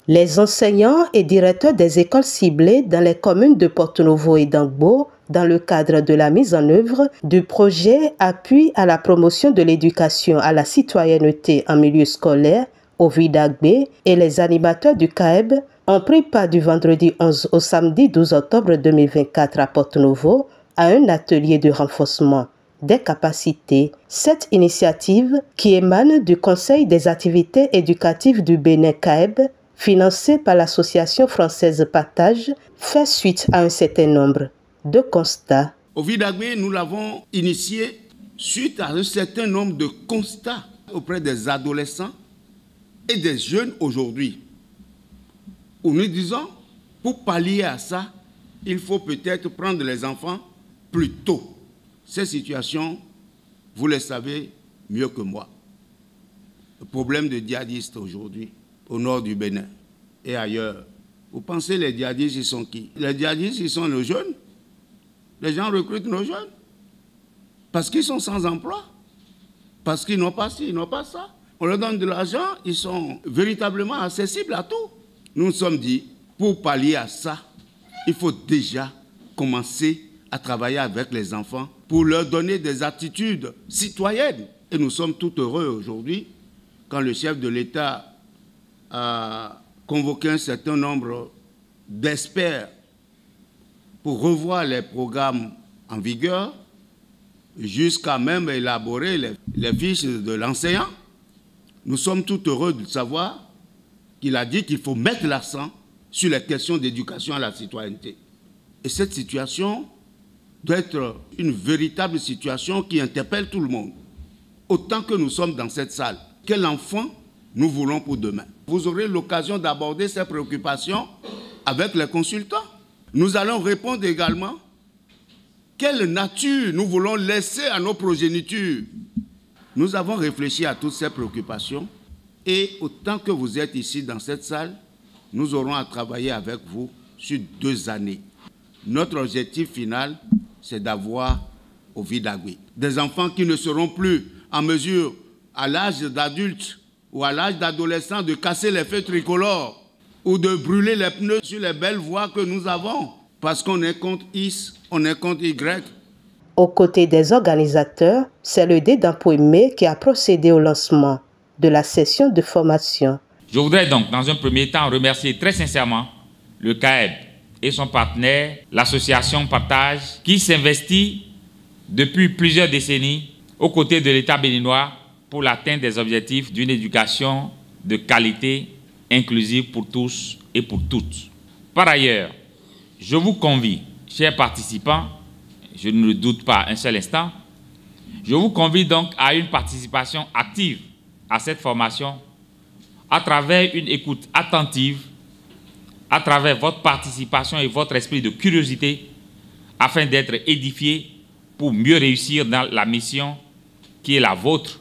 Les enseignants et directeurs des écoles ciblées dans les communes de Porto-Novo et d'Angbo, dans le cadre de la mise en œuvre du projet Appui à la promotion de l'éducation à la citoyenneté en milieu scolaire, au Vidagbe, et les animateurs du CAEB ont pris part du vendredi 11 au samedi 12 octobre 2024 à Porto-Novo à un atelier de renforcement des capacités. Cette initiative, qui émane du Conseil des activités éducatives du Bénin CAEB, financée par l'association française Partage, fait suite à un certain nombre de constats. Au Vidagbe, nous l'avons initié suite à un certain nombre de constats auprès des adolescents et des jeunes aujourd'hui, où nous disons, pour pallier à ça, il faut peut-être prendre les enfants plus tôt. Ces situations, vous les savez mieux que moi. Le problème de djihadistes aujourd'hui, au nord du Bénin et ailleurs. Vous pensez les djihadistes, ils sont qui? Les djihadistes, ils sont nos jeunes. Les gens recrutent nos jeunes. Parce qu'ils sont sans emploi. Parce qu'ils n'ont pas ci, ils n'ont pas ça. On leur donne de l'argent, ils sont véritablement accessibles à tout. Nous nous sommes dit, pour pallier à ça, il faut déjà commencer à travailler avec les enfants pour leur donner des attitudes citoyennes. Et nous sommes tout heureux aujourd'hui quand le chef de l'État a convoqué un certain nombre d'experts pour revoir les programmes en vigueur, jusqu'à même élaborer les fiches de l'enseignant. Nous sommes tout heureux de savoir qu'il a dit qu'il faut mettre l'accent sur les questions d'éducation à la citoyenneté. Et cette situation doit être une véritable situation qui interpelle tout le monde. Autant que nous sommes dans cette salle, quel enfant nous voulons pour demain? Vous aurez l'occasion d'aborder ces préoccupations avec les consultants. Nous allons répondre également quelle nature nous voulons laisser à nos progénitures. Nous avons réfléchi à toutes ces préoccupations et autant que vous êtes ici dans cette salle, nous aurons à travailler avec vous sur 2 années. Notre objectif final, c'est d'avoir au Vidagbe des enfants qui ne seront plus en mesure, à l'âge d'adulte ou à l'âge d'adolescent, de casser les feux tricolores ou de brûler les pneus sur les belles voies que nous avons, parce qu'on est contre X, on est contre Y. Aux côtés des organisateurs, c'est le DEDAMPOIME qui a procédé au lancement de la session de formation. Je voudrais donc, dans un premier temps, remercier très sincèrement le CAEB et son partenaire, l'association Partage, qui s'investit depuis plusieurs décennies aux côtés de l'État béninois pour l'atteinte des objectifs d'une éducation de qualité, inclusive pour tous et pour toutes. Par ailleurs, je vous convie, chers participants, je ne le doute pas un seul instant, je vous convie donc à une participation active à cette formation à travers une écoute attentive, à travers votre participation et votre esprit de curiosité, afin d'être édifié pour mieux réussir dans la mission qui est la vôtre,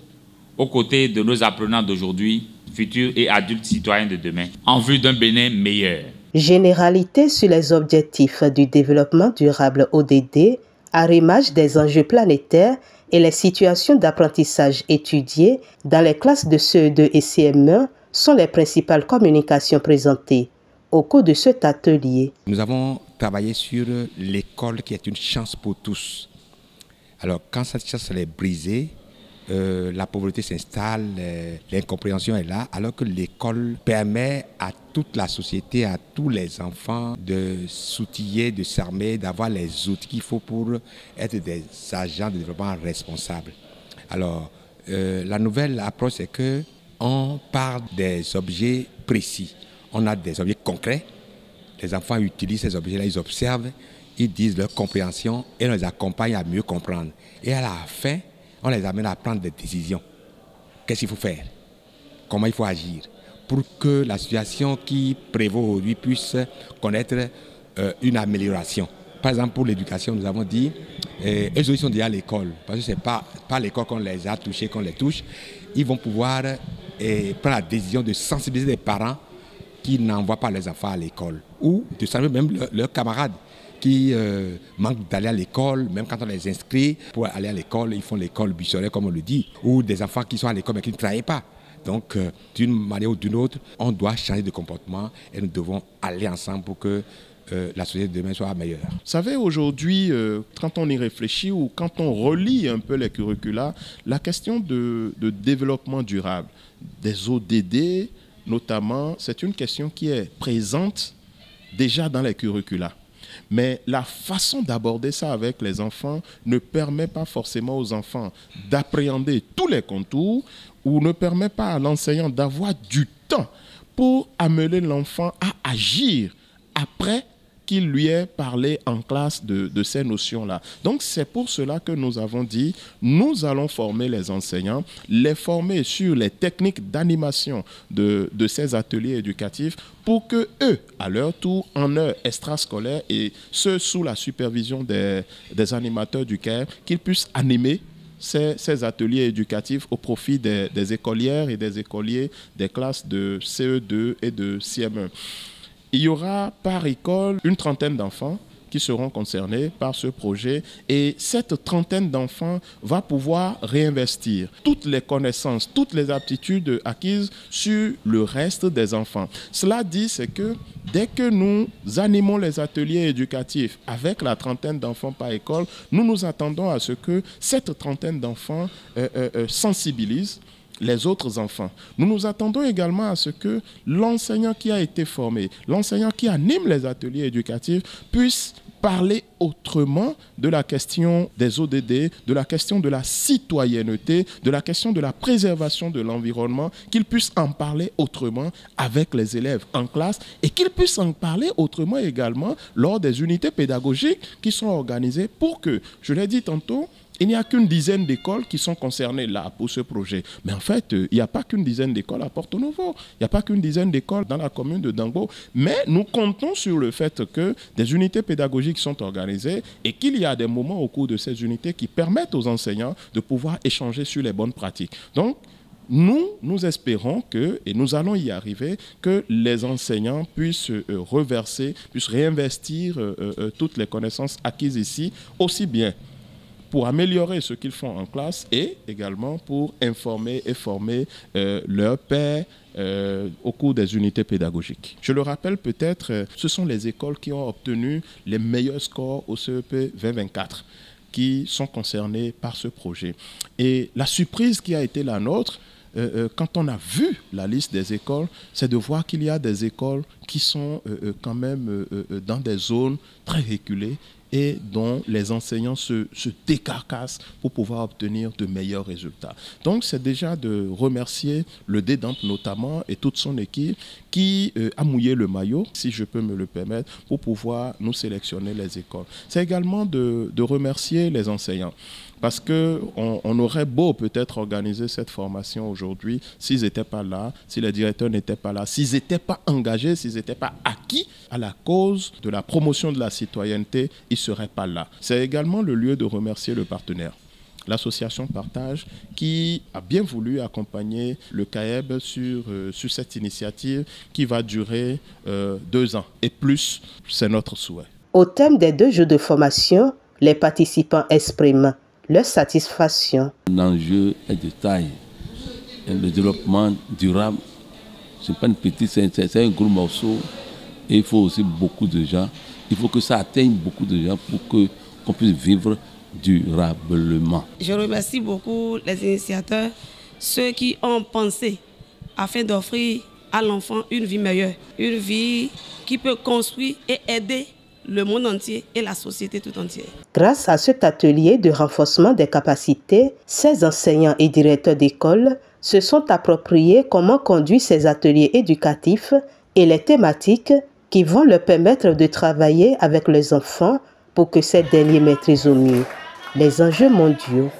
aux côtés de nos apprenants d'aujourd'hui, futurs et adultes citoyens de demain, en vue d'un Bénin meilleur. Généralité sur les objectifs du développement durable ODD, arrimage des enjeux planétaires et les situations d'apprentissage étudiées dans les classes de CE2 et CM1 sont les principales communications présentées au cours de cet atelier. Nous avons travaillé sur l'école qui est une chance pour tous. Alors quand cette chance est brisée, la pauvreté s'installe, l'incompréhension est là, alors que l'école permet à toute la société, à tous les enfants de s'outiller, de s'armer, d'avoir les outils qu'il faut pour être des agents de développement responsables. Alors, la nouvelle approche, c'est qu'on parle des objets précis. On a des objets concrets. Les enfants utilisent ces objets-là, ils observent, ils disent leur compréhension et on les accompagne à mieux comprendre. Et à la fin, on les amène à prendre des décisions. Qu'est-ce qu'il faut faire? Comment il faut agir? Pour que la situation qui prévaut aujourd'hui puisse connaître une amélioration. Par exemple, pour l'éducation, nous avons dit, eux ils sont déjà à l'école, parce que ce n'est pas l'école qu'on les a touchés, qu'on les touche. Ils vont pouvoir prendre la décision de sensibiliser les parents qui n'envoient pas leurs enfants à l'école, ou de saluer même leurs camarades qui manquent d'aller à l'école, même quand on les inscrit pour aller à l'école, ils font l'école buissonnaire comme on le dit, ou des enfants qui sont à l'école mais qui ne travaillent pas. Donc, d'une manière ou d'une autre, on doit changer de comportement et nous devons aller ensemble pour que la société de demain soit meilleure. Vous savez, aujourd'hui, quand on y réfléchit ou quand on relit un peu les curricula, la question de développement durable, des ODD notamment, c'est une question qui est présente déjà dans les curricula. Mais la façon d'aborder ça avec les enfants ne permet pas forcément aux enfants d'appréhender tous les contours ou ne permet pas à l'enseignant d'avoir du temps pour amener l'enfant à agir après qu'il lui ait parlé en classe de ces notions-là. Donc, c'est pour cela que nous avons dit, nous allons former les enseignants, les former sur les techniques d'animation de ces ateliers éducatifs pour que eux, à leur tour, en heure extrascolaire et ce sous la supervision des animateurs du CAEB, qu'ils puissent animer ces ateliers éducatifs au profit des écolières et des écoliers des classes de CE2 et de CM1. Il y aura par école une trentaine d'enfants qui seront concernés par ce projet et cette trentaine d'enfants va pouvoir réinvestir toutes les connaissances, toutes les aptitudes acquises sur le reste des enfants. Cela dit, c'est que dès que nous animons les ateliers éducatifs avec la trentaine d'enfants par école, nous nous attendons à ce que cette trentaine d'enfants sensibilise les autres enfants. Nous nous attendons également à ce que l'enseignant qui a été formé, l'enseignant qui anime les ateliers éducatifs puisse parler autrement de la question des ODD, de la question de la citoyenneté, de la question de la préservation de l'environnement, qu'il puisse en parler autrement avec les élèves en classe et qu'il puisse en parler autrement également lors des unités pédagogiques qui sont organisées pour que, je l'ai dit tantôt, il n'y a qu'une dizaine d'écoles qui sont concernées là pour ce projet. Mais en fait, il n'y a pas qu'une dizaine d'écoles à Porto Novo. Il n'y a pas qu'une dizaine d'écoles dans la commune de Dangbo. Mais nous comptons sur le fait que des unités pédagogiques sont organisées et qu'il y a des moments au cours de ces unités qui permettent aux enseignants de pouvoir échanger sur les bonnes pratiques. Donc, nous espérons que, et nous allons y arriver, que les enseignants puissent reverser, puissent réinvestir toutes les connaissances acquises ici, aussi bien pour améliorer ce qu'ils font en classe et également pour informer et former leurs pairs au cours des unités pédagogiques. Je le rappelle peut-être, ce sont les écoles qui ont obtenu les meilleurs scores au CEP 2024 qui sont concernées par ce projet. Et la surprise qui a été la nôtre, quand on a vu la liste des écoles, c'est de voir qu'il y a des écoles qui sont quand même dans des zones très reculées et dont les enseignants se décarcassent pour pouvoir obtenir de meilleurs résultats. Donc, c'est déjà de remercier le DEDAMP notamment et toute son équipe qui a mouillé le maillot, si je peux me le permettre, pour pouvoir nous sélectionner les écoles. C'est également de remercier les enseignants. Parce qu'on aurait beau peut-être organiser cette formation aujourd'hui, s'ils n'étaient pas là, si les directeurs n'étaient pas là, s'ils n'étaient pas engagés, s'ils n'étaient pas acquis à la cause de la promotion de la citoyenneté, ils ne seraient pas là. C'est également le lieu de remercier le partenaire, l'association Partage, qui a bien voulu accompagner le CAEB sur cette initiative qui va durer 2 ans. Et plus, c'est notre souhait. Au thème des 2 jours de formation, les participants expriment leur satisfaction. L'enjeu est de taille. Et le développement durable, ce n'est pas une petite, c'est un gros morceau. Et il faut aussi beaucoup de gens. Il faut que ça atteigne beaucoup de gens pour qu'on puisse vivre durablement. Je remercie beaucoup les initiateurs, ceux qui ont pensé afin d'offrir à l'enfant une vie meilleure, une vie qui peut construire et aider le monde entier et la société tout entière. Grâce à cet atelier de renforcement des capacités, ces enseignants et directeurs d'école se sont appropriés comment conduire ces ateliers éducatifs et les thématiques qui vont leur permettre de travailler avec les enfants pour que ces derniers maîtrisent au mieux les enjeux mondiaux.